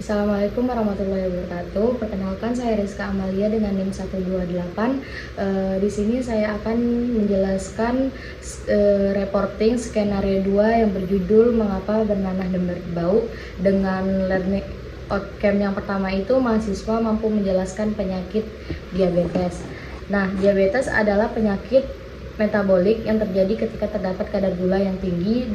Assalamualaikum warahmatullahi wabarakatuh. Perkenalkan, saya Rizka Amalia dengan NIM 128. Di sini saya akan menjelaskan reporting skenario 2 yang berjudul Mengapa Bernanah dan Berbau. Dengan learning outcome yang pertama itu, mahasiswa mampu menjelaskan penyakit diabetes. Nah, diabetes adalah penyakit metabolik yang terjadi ketika terdapat kadar gula yang tinggi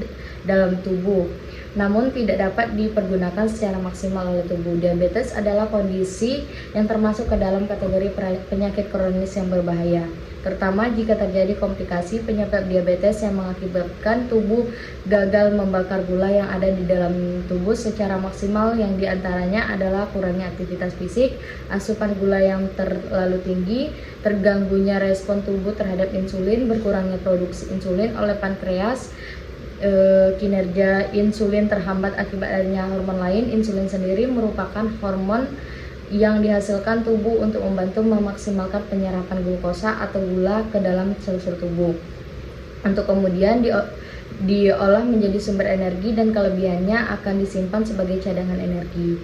dalam tubuh, namun tidak dapat dipergunakan secara maksimal oleh tubuh. Diabetes adalah kondisi yang termasuk ke dalam kategori penyakit kronis yang berbahaya, terutama jika terjadi komplikasi penyebab diabetes yang mengakibatkan tubuh gagal membakar gula yang ada di dalam tubuh secara maksimal, yang diantaranya adalah kurangnya aktivitas fisik, asupan gula yang terlalu tinggi, terganggunya respon tubuh terhadap insulin, berkurangnya produksi insulin oleh pankreas, kinerja insulin terhambat akibat adanya hormon lain. Insulin sendiri merupakan hormon yang dihasilkan tubuh untuk membantu memaksimalkan penyerapan glukosa atau gula ke dalam sel-sel tubuh untuk kemudian diolah menjadi sumber energi, dan kelebihannya akan disimpan sebagai cadangan energi.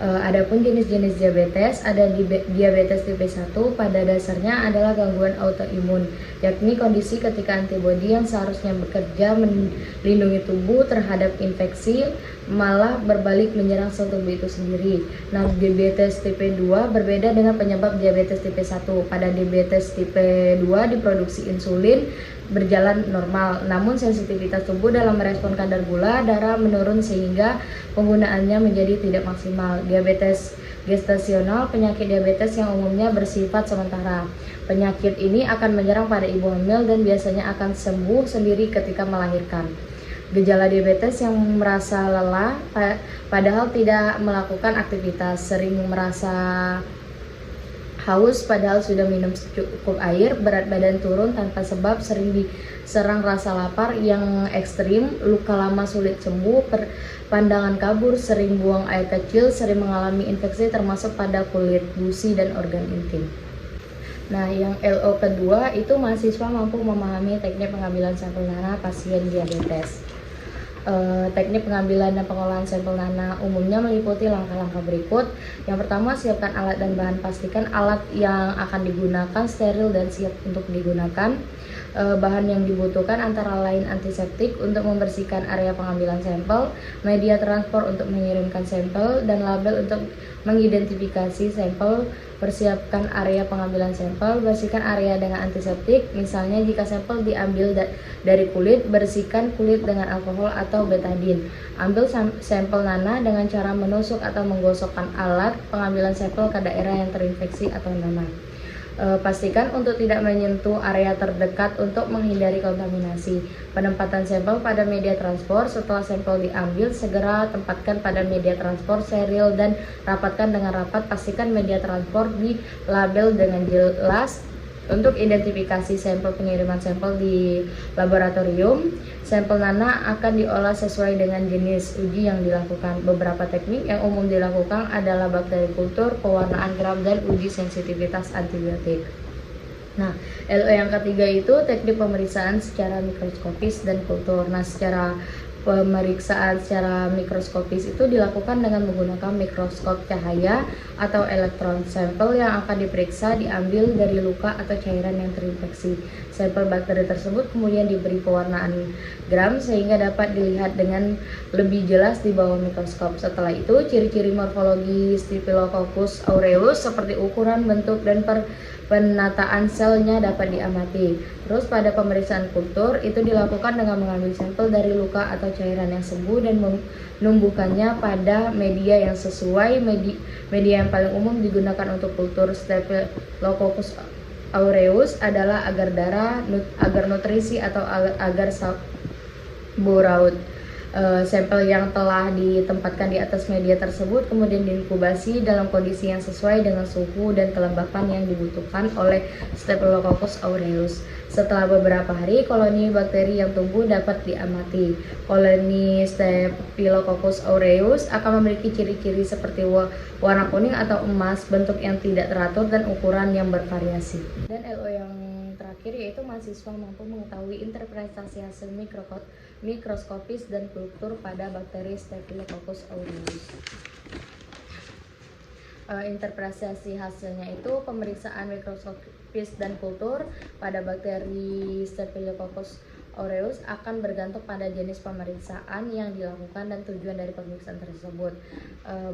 Adapun jenis-jenis diabetes, ada diabetes tipe 1 pada dasarnya adalah gangguan autoimun, yakni kondisi ketika antibodi yang seharusnya bekerja melindungi tubuh terhadap infeksi malah berbalik menyerang sel tubuh itu sendiri. Nah, diabetes tipe 2 berbeda dengan penyebab diabetes tipe 1. Pada diabetes tipe 2 diproduksi insulin berjalan normal, namun sensitivitas tubuh dalam merespon kadar gula darah menurun sehingga penggunaannya menjadi tidak maksimal. Diabetes gestasional, penyakit diabetes yang umumnya bersifat sementara. Penyakit ini akan menyerang pada ibu hamil dan biasanya akan sembuh sendiri ketika melahirkan. Gejala diabetes yang merasa lelah padahal tidak melakukan aktivitas, sering merasa haus padahal sudah minum cukup air, berat badan turun tanpa sebab, sering diserang rasa lapar yang ekstrim, luka lama sulit sembuh, pandangan kabur, sering buang air kecil, sering mengalami infeksi termasuk pada kulit, gusi, dan organ intim. Nah, yang LO kedua itu mahasiswa mampu memahami teknik pengambilan sampel nanah pasien diabetes. Teknik pengambilan dan pengolahan sampel nanah umumnya meliputi langkah-langkah berikut. Yang pertama, siapkan alat dan bahan. Pastikan alat yang akan digunakan steril dan siap untuk digunakan. Bahan yang dibutuhkan antara lain antiseptik untuk membersihkan area pengambilan sampel, media transport untuk mengirimkan sampel, dan label untuk mengidentifikasi sampel. Persiapkan area pengambilan sampel, bersihkan area dengan antiseptik. Misalnya jika sampel diambil dari kulit, bersihkan kulit dengan alkohol atau betadine. Ambil sampel nanah dengan cara menusuk atau menggosokkan alat pengambilan sampel ke daerah yang terinfeksi atau nanah. Pastikan untuk tidak menyentuh area terdekat untuk menghindari kontaminasi. Penempatan sampel pada media transport. Setelah sampel diambil, segera tempatkan pada media transport steril dan rapatkan dengan rapat. Pastikan media transport dilabel dengan jelas. Untuk identifikasi sampel pengiriman sampel di laboratorium, sampel nanah akan diolah sesuai dengan jenis uji yang dilakukan. Beberapa teknik yang umum dilakukan adalah bakteri kultur, pewarnaan gram, dan uji sensitivitas antibiotik. Nah, LO yang ketiga itu teknik pemeriksaan secara mikroskopis dan kultur. Nah, pemeriksaan secara mikroskopis itu dilakukan dengan menggunakan mikroskop cahaya atau elektron. Sampel yang akan diperiksa diambil dari luka atau cairan yang terinfeksi. Sampel bakteri tersebut kemudian diberi pewarnaan gram sehingga dapat dilihat dengan lebih jelas di bawah mikroskop. Setelah itu, ciri-ciri morfologi Staphylococcus aureus seperti ukuran, bentuk, dan penataan selnya dapat diamati. Terus pada pemeriksaan kultur itu dilakukan dengan mengambil sampel dari luka atau cairan yang sembuh dan menumbuhkannya pada media yang sesuai. Media yang paling umum digunakan untuk kultur Staphylococcus aureus adalah agar darah, agar nutrisi, atau agar saburaud. Sampel yang telah ditempatkan di atas media tersebut kemudian diinkubasi dalam kondisi yang sesuai dengan suhu dan kelembapan yang dibutuhkan oleh Staphylococcus aureus. Setelah beberapa hari, koloni bakteri yang tumbuh dapat diamati. Koloni Staphylococcus aureus akan memiliki ciri-ciri seperti warna kuning atau emas, bentuk yang tidak teratur, dan ukuran yang bervariasi. Dan LO yang terakhir yaitu mahasiswa mampu mengetahui interpretasi hasil mikroskopis dan kultur pada bakteri Staphylococcus aureus. interpretasi hasilnya itu pemeriksaan mikroskopis dan kultur pada bakteri Staphylococcus aureus akan bergantung pada jenis pemeriksaan yang dilakukan dan tujuan dari pemeriksaan tersebut.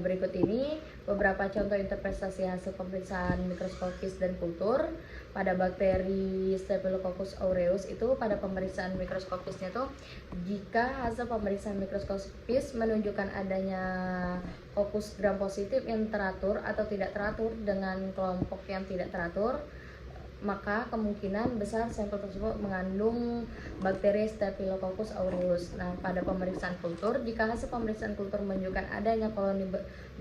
Berikut ini beberapa contoh interpretasi hasil pemeriksaan mikroskopis dan kultur pada bakteri Staphylococcus aureus. Itu pada pemeriksaan mikroskopisnya tuh, jika hasil pemeriksaan mikroskopis menunjukkan adanya Coccus gram positif yang teratur atau tidak teratur dengan kelompok yang tidak teratur, maka kemungkinan besar sampel tersebut mengandung bakteri Staphylococcus aureus. Nah, pada pemeriksaan kultur, jika hasil pemeriksaan kultur menunjukkan adanya koloni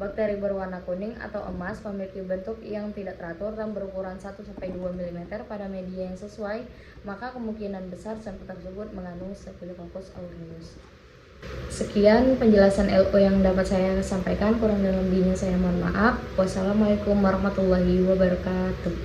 bakteri berwarna kuning atau emas memiliki bentuk yang tidak teratur dan berukuran 1-2 mm pada media yang sesuai, maka kemungkinan besar sampel tersebut mengandung Staphylococcus aureus. Sekian penjelasan LO yang dapat saya sampaikan, kurang dan lebihnya saya mohon maaf. Wassalamualaikum warahmatullahi wabarakatuh.